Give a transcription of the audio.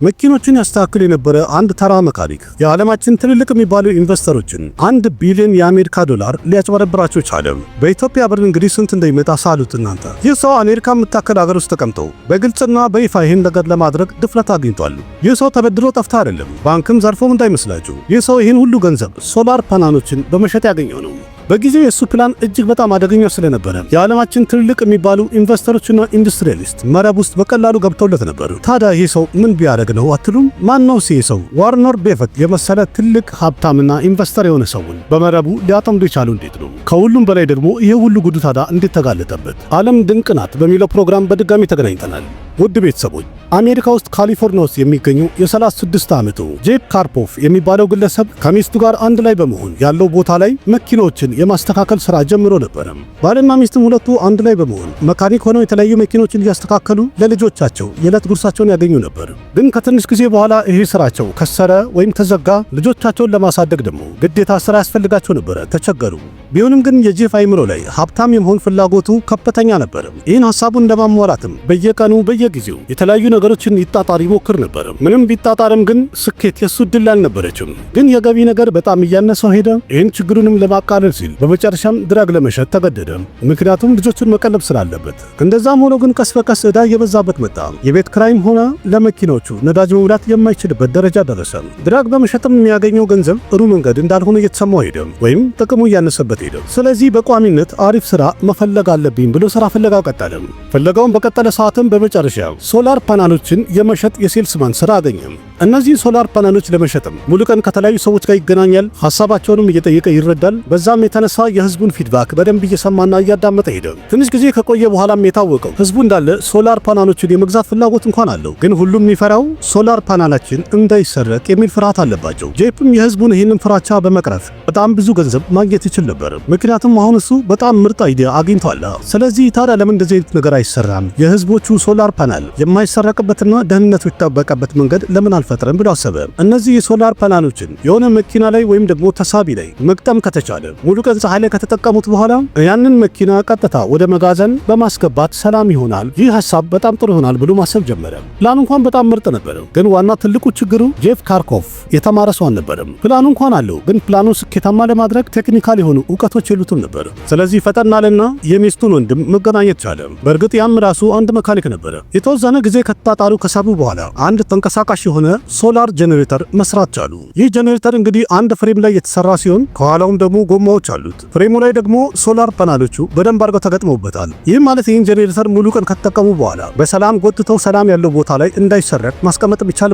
መኪኖችን ያስተካክል የነበረ አንድ ተራ መካኒክ የዓለማችን ትልልቅ የሚባሉ ኢንቨስተሮችን $1 ቢሊዮን የአሜሪካ ዶላር ሊያጭበረብራቸው ቻለ። በኢትዮጵያ ብር እንግዲህ ስንት እንደሚመጣ ሳሉት እናንተ። ይህ ሰው አሜሪካ የምታከል ሀገር ውስጥ ተቀምጦ በግልጽና በይፋ ይህን ነገር ለማድረግ ድፍረት አግኝቷል። ይህ ሰው ተበድሮ ጠፍታ አይደለም፣ ባንክም ዘርፎም እንዳይመስላችሁ። ይህ ሰው ይህን ሁሉ ገንዘብ ሶላር ፓናሎችን በመሸጥ ያገኘው ነው። በጊዜው የሱ ፕላን እጅግ በጣም አደገኛ ስለነበረ የዓለማችን ትልልቅ የሚባሉ ኢንቨስተሮችና ኢንዱስትሪያሊስት መረብ ውስጥ በቀላሉ ገብተውለት ነበር። ታዲያ ይህ ሰው ምን ቢያደርግ ነው አትሉም? ማን ነው ይህ ሰው? ዋርነር ቤፈት የመሰለ ትልቅ ሀብታምና ኢንቨስተር የሆነ ሰውን በመረቡ ሊያጠምዱ የቻሉ እንዴት ነው? ከሁሉም በላይ ደግሞ ይሄ ሁሉ ጉዱ ታዲያ እንዴት ተጋለጠበት? ዓለም ድንቅ ናት በሚለው ፕሮግራም በድጋሚ ተገናኝተናል። ውድ ቤተሰቦች፣ አሜሪካ ውስጥ ካሊፎርኒያ ውስጥ የሚገኙ የ36 ዓመቱ ጄፍ ካርፖፍ የሚባለው ግለሰብ ከሚስቱ ጋር አንድ ላይ በመሆን ያለው ቦታ ላይ መኪኖችን የማስተካከል ሥራ ጀምሮ ነበር። ባልና ሚስትም ሁለቱ አንድ ላይ በመሆን መካኒክ ሆነው የተለያዩ መኪኖችን እያስተካከሉ ለልጆቻቸው የዕለት ጉርሳቸውን ያገኙ ነበር። ግን ከትንሽ ጊዜ በኋላ ይሄ ሥራቸው ከሰረ ወይም ተዘጋ። ልጆቻቸውን ለማሳደግ ደግሞ ግዴታ ሥራ ያስፈልጋቸው ነበረ፣ ተቸገሩ። ቢሆንም ግን የጄፍ አይምሮ ላይ ሀብታም የመሆን ፍላጎቱ ከፍተኛ ነበር። ይህን ሐሳቡን ለማሟላትም በየቀኑ በየጊዜው የተለያዩ ነገሮችን ይጣጣር ይሞክር ነበር። ምንም ቢጣጣርም ግን ስኬት የሱ ድል አልነበረችም። ግን የገቢ ነገር በጣም እያነሰው ሄደ። ይህን ችግሩንም ለማቃለል ሲል በመጨረሻም ድራግ ለመሸጥ ተገደደ፣ ምክንያቱም ልጆቹን መቀለብ ስላለበት። እንደዛም ሆኖ ግን ቀስ በቀስ ዕዳ እየበዛበት መጣ። የቤት ክራይም ሆነ ለመኪኖቹ ነዳጅ መሙላት የማይችልበት ደረጃ ደረሰ። ድራግ በመሸጥም የሚያገኘው ገንዘብ ጥሩ መንገድ እንዳልሆነ እየተሰማው ሄደ፣ ወይም ጥቅሙ እያነሰበት ሄደ። ስለዚህ በቋሚነት አሪፍ ስራ መፈለግ አለብኝ ብሎ ስራ ፍለጋው ቀጠለ። ፍለጋውን በቀጠለ ሰዓትም በመጨረሻ ሶላር ፓናሎችን የመሸጥ የሴልስማን ስራ አገኘ። እነዚህ ሶላር ፓናሎች ለመሸጥም ሙሉ ቀን ከተለያዩ ሰዎች ጋር ይገናኛል፣ ሐሳባቸውንም እየጠየቀ ይረዳል። በዛም የተነሳ የህዝቡን ፊድባክ በደንብ እየሰማና እያዳመጠ ሄደ። ትንሽ ጊዜ ከቆየ በኋላም የታወቀው ህዝቡ እንዳለ ሶላር ፓናሎችን የመግዛት ፍላጎት እንኳን አለው። ግን ሁሉም የሚፈራው ሶላር ፓናላችን እንዳይሰረቅ የሚል ፍርሃት አለባቸው። ጄፕም የህዝቡን ይህንን ፍራቻ በመቅረፍ በጣም ብዙ ገንዘብ ማግኘት ይችል ነበር። ምክንያቱም አሁን እሱ በጣም ምርጥ አይዲያ አግኝቷል። ስለዚህ ታዲያ ለምን እንደዚህ አይነት ነገር አይሰራም? የህዝቦቹ ሶላር ፓናል የማይሰረቅበትና ደህንነቱ የተጠበቀበት መንገድ ለምን አልፈጥረም ብሎ አሰበ። እነዚህ የሶላር ፓናሎችን የሆነ መኪና ላይ ወይም ደግሞ ተሳቢ ላይ መቅጠም ከተቻለ ሙሉ ቀን ፀሐይ ላይ ከተጠቀሙት በኋላ ያንን መኪና ቀጥታ ወደ መጋዘን በማስገባት ሰላም ይሆናል። ይህ ሐሳብ በጣም ጥሩ ይሆናል ብሎ ማሰብ ጀመረ። ፕላኑ እንኳን በጣም ምርጥ ነበር። ግን ዋና ትልቁ ችግሩ ጄፍ ካርኮፍ የተማረ ሰው አልነበረም። ፕላኑ እንኳን አለው፣ ግን ፕላኑን ስኬታማ ለማድረግ ቴክኒካል የሆኑ እውቀቶች የሉትም ነበር። ስለዚህ ፈጠን አለና የሚስቱን ወንድም መገናኘት ቻለ። በእርግጥ ያም ራሱ አንድ መካኒክ ነበረ። የተወሰነ ጊዜ ከተጣጣሩ ከሳቡ በኋላ አንድ ተንቀሳቃሽ የሆነ ሶላር ጄኔሬተር መስራት ቻሉ። ይህ ጄኔሬተር እንግዲህ አንድ ፍሬም ላይ የተሰራ ሲሆን ከኋላውም ደግሞ ጎማዎች አሉት። ፍሬሙ ላይ ደግሞ ሶላር ፓናሎቹ በደንብ አድርገው ተገጥመውበታል። ይህም ማለት ይህን ጄኔሬተር ሙሉ ቀን ከተጠቀሙ በኋላ በሰላም ጎትተው ሰላም ያለው ቦታ ላይ እንዳይሰረቅ ማስቀመጥ ይቻላል።